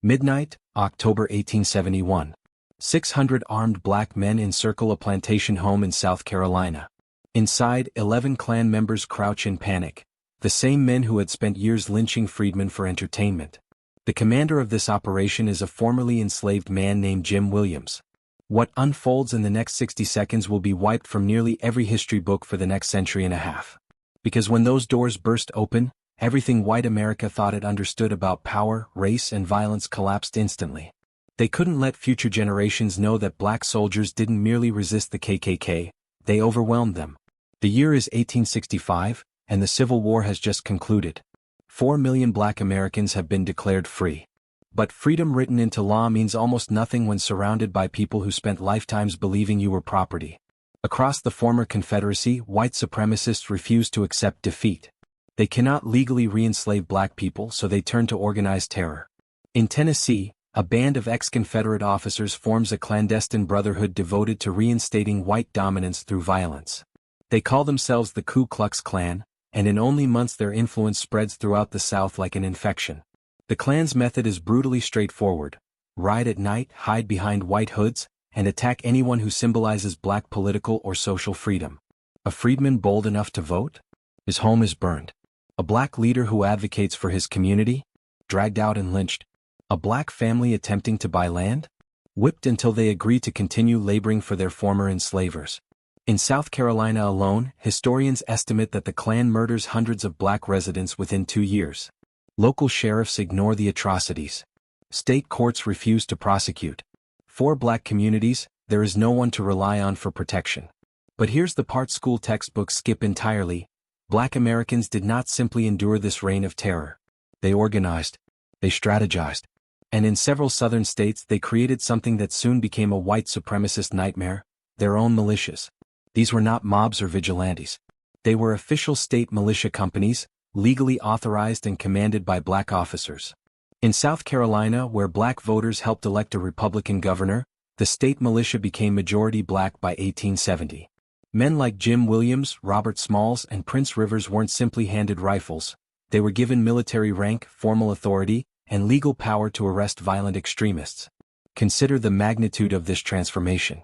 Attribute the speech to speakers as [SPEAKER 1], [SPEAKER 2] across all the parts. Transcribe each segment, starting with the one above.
[SPEAKER 1] Midnight, October 1871. 600 armed black men encircle a plantation home in South Carolina. Inside, 11 Klan members crouch in panic, the same men who had spent years lynching freedmen for entertainment. The commander of this operation is a formerly enslaved man named Jim Williams. What unfolds in the next 60 seconds will be wiped from nearly every history book for the next century and a half. Because when those doors burst open, everything white America thought it understood about power, race, and violence collapsed instantly. They couldn't let future generations know that black soldiers didn't merely resist the KKK, they overwhelmed them. The year is 1865, and the Civil War has just concluded. 4 million black Americans have been declared free. But freedom written into law means almost nothing when surrounded by people who spent lifetimes believing you were property. Across the former Confederacy, white supremacists refuse to accept defeat. They cannot legally re-enslave black people, so they turn to organized terror. In Tennessee, a band of ex-Confederate officers forms a clandestine brotherhood devoted to reinstating white dominance through violence. They call themselves the Ku Klux Klan, and in only months their influence spreads throughout the South like an infection. The Klan's method is brutally straightforward: ride at night, hide behind white hoods, and attack anyone who symbolizes black political or social freedom. A freedman bold enough to vote? His home is burned. A black leader who advocates for his community? Dragged out and lynched. A black family attempting to buy land? Whipped until they agree to continue laboring for their former enslavers. In South Carolina alone, historians estimate that the Klan murders hundreds of black residents within 2 years. Local sheriffs ignore the atrocities. State courts refuse to prosecute. For black communities, there is no one to rely on for protection. But here's the part school textbooks skip entirely: black Americans did not simply endure this reign of terror. They organized. They strategized. And in several southern states they created something that soon became a white supremacist nightmare: their own militias. These were not mobs or vigilantes. They were official state militia companies, legally authorized and commanded by black officers. In South Carolina, where black voters helped elect a Republican governor, the state militia became majority black by 1870. Men like Jim Williams, Robert Smalls, and Prince Rivers weren't simply handed rifles. They were given military rank, formal authority, and legal power to arrest violent extremists. Consider the magnitude of this transformation.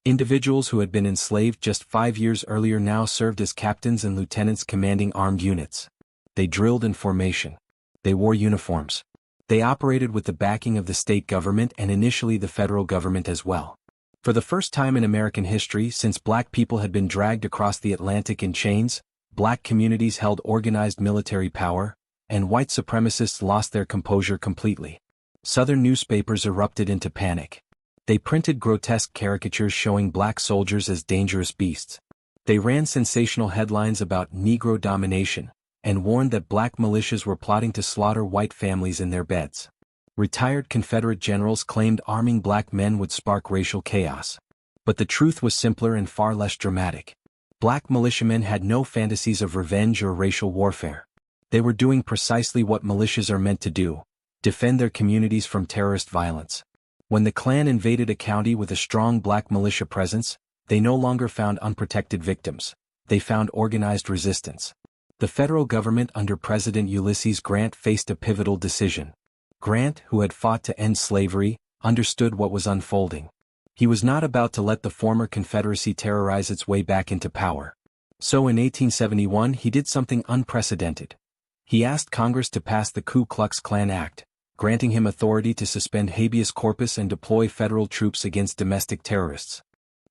[SPEAKER 1] Individuals who had been enslaved just 5 years earlier now served as captains and lieutenants commanding armed units. They drilled in formation. They wore uniforms. They operated with the backing of the state government and initially the federal government as well. For the first time in American history since black people had been dragged across the Atlantic in chains, black communities held organized military power, and white supremacists lost their composure completely. Southern newspapers erupted into panic. They printed grotesque caricatures showing black soldiers as dangerous beasts. They ran sensational headlines about Negro domination, and warned that black militias were plotting to slaughter white families in their beds. Retired Confederate generals claimed arming black men would spark racial chaos. But the truth was simpler and far less dramatic. Black militiamen had no fantasies of revenge or racial warfare. They were doing precisely what militias are meant to do: defend their communities from terrorist violence. When the Klan invaded a county with a strong black militia presence, they no longer found unprotected victims. They found organized resistance. The federal government under President Ulysses Grant faced a pivotal decision. Grant, who had fought to end slavery, understood what was unfolding. He was not about to let the former Confederacy terrorize its way back into power. So in 1871 he did something unprecedented. He asked Congress to pass the Ku Klux Klan Act, granting him authority to suspend habeas corpus and deploy federal troops against domestic terrorists.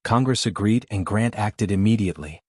[SPEAKER 1] Congress agreed and Grant acted immediately.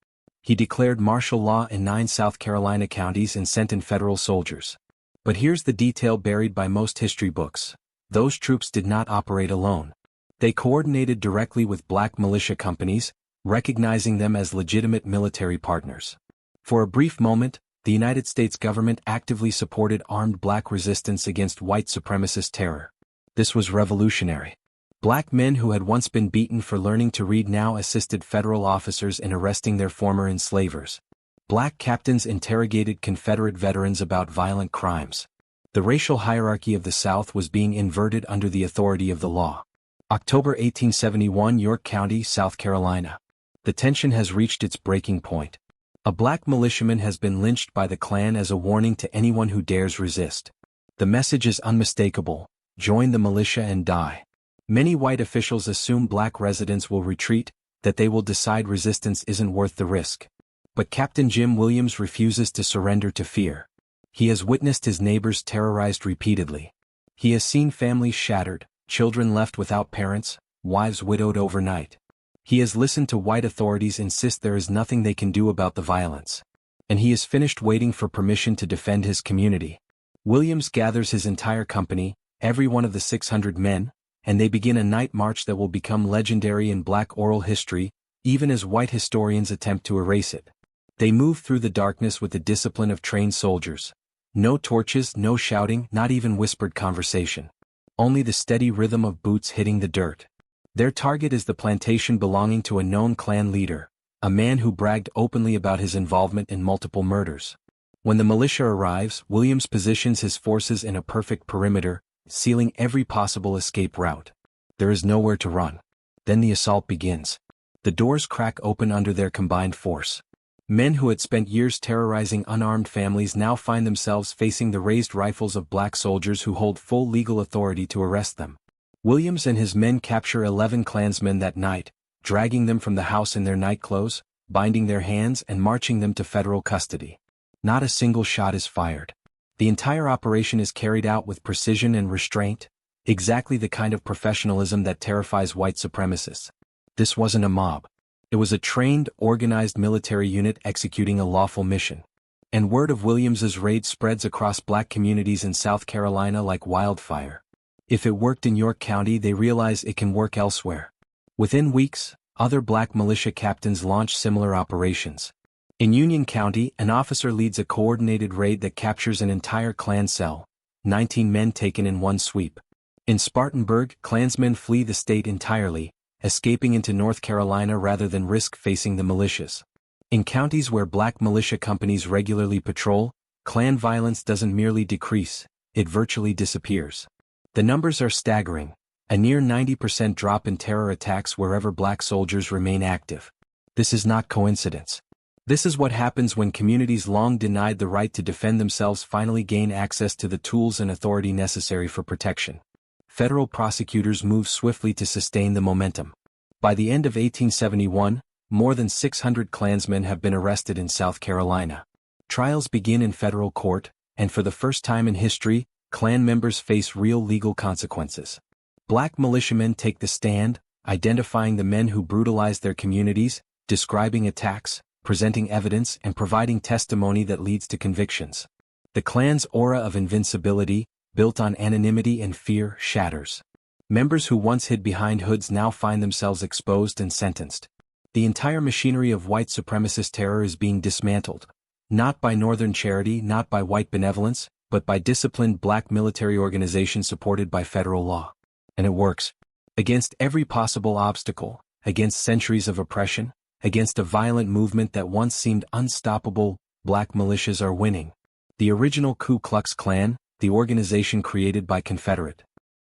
[SPEAKER 1] He declared martial law in 9 South Carolina counties and sent in federal soldiers. But here's the detail buried by most history books: those troops did not operate alone. They coordinated directly with black militia companies, recognizing them as legitimate military partners. For a brief moment, the United States government actively supported armed black resistance against white supremacist terror. This was revolutionary. Black men who had once been beaten for learning to read now assisted federal officers in arresting their former enslavers. Black captains interrogated Confederate veterans about violent crimes. The racial hierarchy of the South was being inverted under the authority of the law. October 1871, York County, South Carolina. The tension has reached its breaking point. A black militiaman has been lynched by the Klan as a warning to anyone who dares resist. The message is unmistakable: join the militia and die. Many white officials assume black residents will retreat, that they will decide resistance isn't worth the risk. But Captain Jim Williams refuses to surrender to fear. He has witnessed his neighbors terrorized repeatedly. He has seen families shattered, children left without parents, wives widowed overnight. He has listened to white authorities insist there is nothing they can do about the violence. And he is finished waiting for permission to defend his community. Williams gathers his entire company, every one of the 600 men, and they begin a night march that will become legendary in black oral history, even as white historians attempt to erase it. They move through the darkness with the discipline of trained soldiers. No torches, no shouting, not even whispered conversation. Only the steady rhythm of boots hitting the dirt. Their target is the plantation belonging to a known Klan leader, a man who bragged openly about his involvement in multiple murders. When the militia arrives, Williams positions his forces in a perfect perimeter, sealing every possible escape route. There is nowhere to run. Then the assault begins. The doors crack open under their combined force. Men who had spent years terrorizing unarmed families now find themselves facing the raised rifles of black soldiers who hold full legal authority to arrest them. Williams and his men capture 11 Klansmen that night, dragging them from the house in their nightclothes, binding their hands and marching them to federal custody. Not a single shot is fired. The entire operation is carried out with precision and restraint, exactly the kind of professionalism that terrifies white supremacists. This wasn't a mob. It was a trained, organized military unit executing a lawful mission. And word of Williams's raid spreads across black communities in South Carolina like wildfire. If it worked in York County, they realize it can work elsewhere. Within weeks, other black militia captains launch similar operations. In Union County, an officer leads a coordinated raid that captures an entire Klan cell, 19 men taken in one sweep. In Spartanburg, Klansmen flee the state entirely, escaping into North Carolina rather than risk facing the militias. In counties where black militia companies regularly patrol, Klan violence doesn't merely decrease, it virtually disappears. The numbers are staggering, a near 90% drop in terror attacks wherever black soldiers remain active. This is not coincidence. This is what happens when communities long denied the right to defend themselves finally gain access to the tools and authority necessary for protection. Federal prosecutors move swiftly to sustain the momentum. By the end of 1871, more than 600 Klansmen have been arrested in South Carolina. Trials begin in federal court, and for the first time in history, Klan members face real legal consequences. Black militiamen take the stand, identifying the men who brutalized their communities, describing attacks, presenting evidence and providing testimony that leads to convictions. The Klan's aura of invincibility, built on anonymity and fear, shatters. Members who once hid behind hoods now find themselves exposed and sentenced. The entire machinery of white supremacist terror is being dismantled. Not by Northern charity, not by white benevolence, but by disciplined black military organizations supported by federal law. And it works. Against every possible obstacle, against centuries of oppression, against a violent movement that once seemed unstoppable, black militias are winning. The original Ku Klux Klan, the organization created by Confederate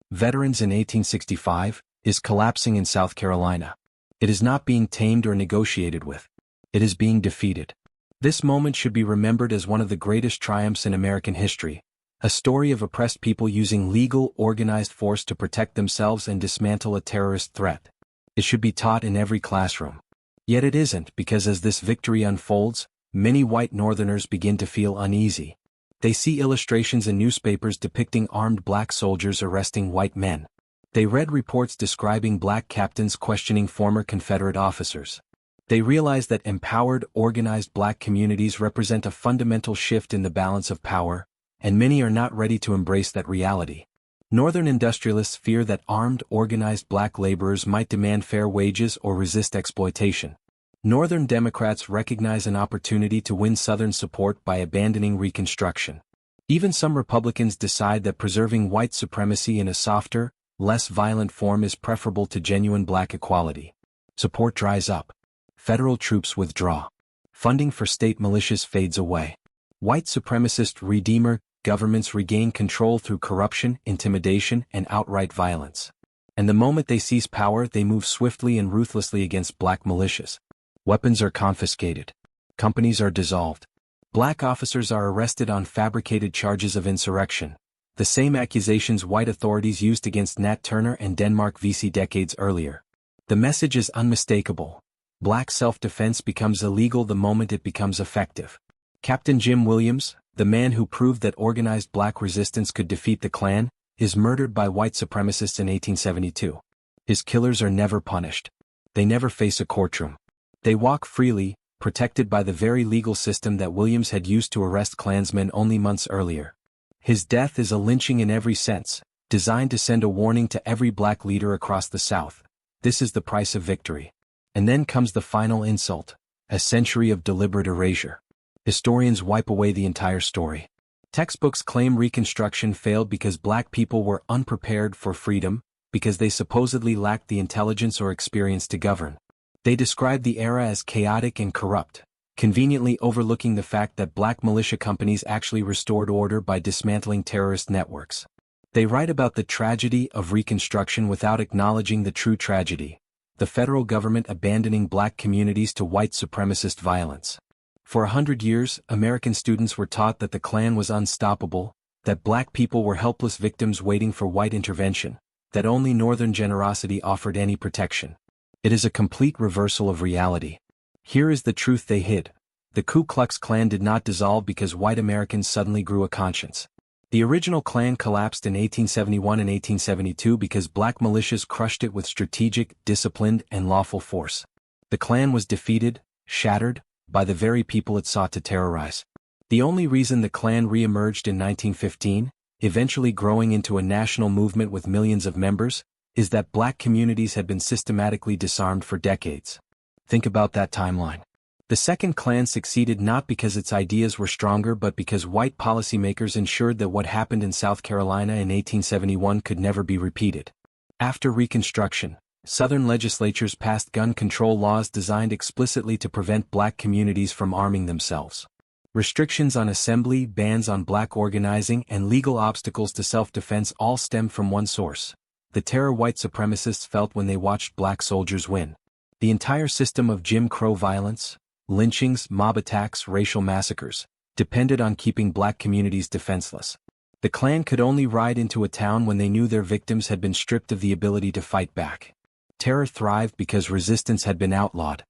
[SPEAKER 1] veterans in 1865, is collapsing in South Carolina. It is not being tamed or negotiated with. It is being defeated. This moment should be remembered as one of the greatest triumphs in American history, a story of oppressed people using legal, organized force to protect themselves and dismantle a terrorist threat. It should be taught in every classroom. Yet it isn't, because as this victory unfolds, many white Northerners begin to feel uneasy. They see illustrations in newspapers depicting armed black soldiers arresting white men. They read reports describing black captains questioning former Confederate officers. They realize that empowered, organized black communities represent a fundamental shift in the balance of power, and many are not ready to embrace that reality. Northern industrialists fear that armed, organized black laborers might demand fair wages or resist exploitation. Northern Democrats recognize an opportunity to win Southern support by abandoning Reconstruction. Even some Republicans decide that preserving white supremacy in a softer, less violent form is preferable to genuine black equality. Support dries up. Federal troops withdraw. Funding for state militias fades away. White supremacist redeemer governments regain control through corruption, intimidation, and outright violence. And the moment they seize power, they move swiftly and ruthlessly against black militias. Weapons are confiscated. Companies are dissolved. Black officers are arrested on fabricated charges of insurrection. the same accusations white authorities used against Nat Turner and Denmark Vesey decades earlier. The message is unmistakable. Black self-defense becomes illegal the moment it becomes effective. Captain Jim Williams, the man who proved that organized black resistance could defeat the Klan, is murdered by white supremacists in 1872. His killers are never punished. They never face a courtroom. They walk freely, protected by the very legal system that Williams had used to arrest Klansmen only months earlier. His death is a lynching in every sense, designed to send a warning to every black leader across the South. This is the price of victory. And then comes the final insult, a century of deliberate erasure. Historians wipe away the entire story. Textbooks claim Reconstruction failed because black people were unprepared for freedom, because they supposedly lacked the intelligence or experience to govern. They describe the era as chaotic and corrupt, conveniently overlooking the fact that black militia companies actually restored order by dismantling terrorist networks. They write about the tragedy of Reconstruction without acknowledging the true tragedy: the federal government abandoning black communities to white supremacist violence. For 100 years, American students were taught that the Klan was unstoppable, that black people were helpless victims waiting for white intervention, that only Northern generosity offered any protection. It is a complete reversal of reality. Here is the truth they hid. The Ku Klux Klan did not dissolve because white Americans suddenly grew a conscience. The original Klan collapsed in 1871 and 1872 because black militias crushed it with strategic, disciplined, and lawful force. The Klan was defeated, shattered, by the very people it sought to terrorize. The only reason the Klan re-emerged in 1915, eventually growing into a national movement with millions of members, is that black communities had been systematically disarmed for decades. Think about that timeline. The Second Klan succeeded not because its ideas were stronger but because white policymakers ensured that what happened in South Carolina in 1871 could never be repeated. After Reconstruction, Southern legislatures passed gun control laws designed explicitly to prevent black communities from arming themselves. Restrictions on assembly, bans on black organizing, and legal obstacles to self-defense all stemmed from one source: the terror white supremacists felt when they watched black soldiers win. The entire system of Jim Crow violence, lynchings, mob attacks, racial massacres, depended on keeping black communities defenseless. The Klan could only ride into a town when they knew their victims had been stripped of the ability to fight back. Terror thrived because resistance had been outlawed.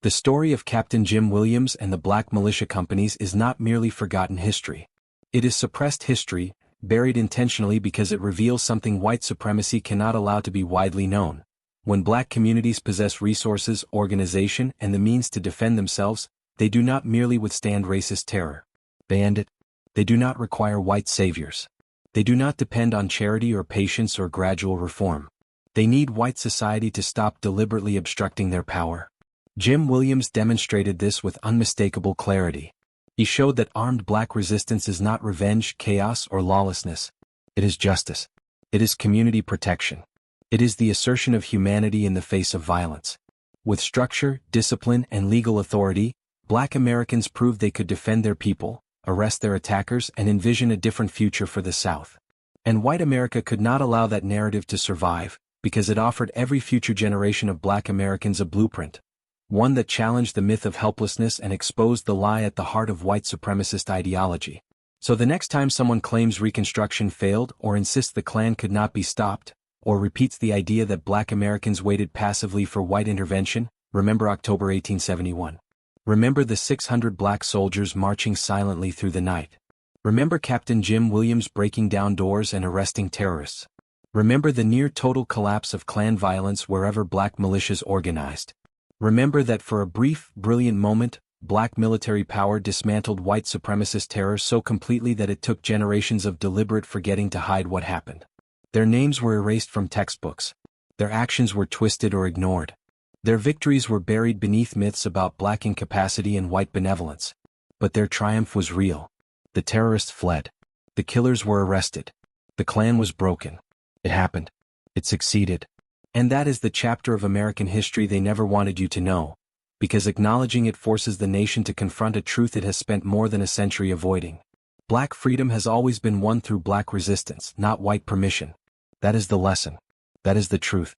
[SPEAKER 1] The story of Captain Jim Williams and the black militia companies is not merely forgotten history. It is suppressed history, buried intentionally because it reveals something white supremacy cannot allow to be widely known. When black communities possess resources, organization, and the means to defend themselves, they do not merely withstand racist terror. They end it. They do not require white saviors. They do not depend on charity or patience or gradual reform. They need white society to stop deliberately obstructing their power. Jim Williams demonstrated this with unmistakable clarity. He showed that armed black resistance is not revenge, chaos, or lawlessness. It is justice. It is community protection. It is the assertion of humanity in the face of violence. With structure, discipline, and legal authority, black Americans proved they could defend their people, arrest their attackers, and envision a different future for the South. And white America could not allow that narrative to survive, because it offered every future generation of black Americans a blueprint, one that challenged the myth of helplessness and exposed the lie at the heart of white supremacist ideology. So the next time someone claims Reconstruction failed, or insists the Klan could not be stopped, or repeats the idea that black Americans waited passively for white intervention, remember October 1871. Remember the 600 black soldiers marching silently through the night. Remember Captain Jim Williams breaking down doors and arresting terrorists. Remember the near-total collapse of Klan violence wherever black militias organized. Remember that for a brief, brilliant moment, black military power dismantled white supremacist terror so completely that it took generations of deliberate forgetting to hide what happened. Their names were erased from textbooks. Their actions were twisted or ignored. Their victories were buried beneath myths about black incapacity and white benevolence. But their triumph was real. The terrorists fled. The killers were arrested. The Klan was broken. It happened. It succeeded. And that is the chapter of American history they never wanted you to know, because acknowledging it forces the nation to confront a truth it has spent more than a century avoiding. Black freedom has always been won through black resistance, not white permission. That is the lesson. That is the truth.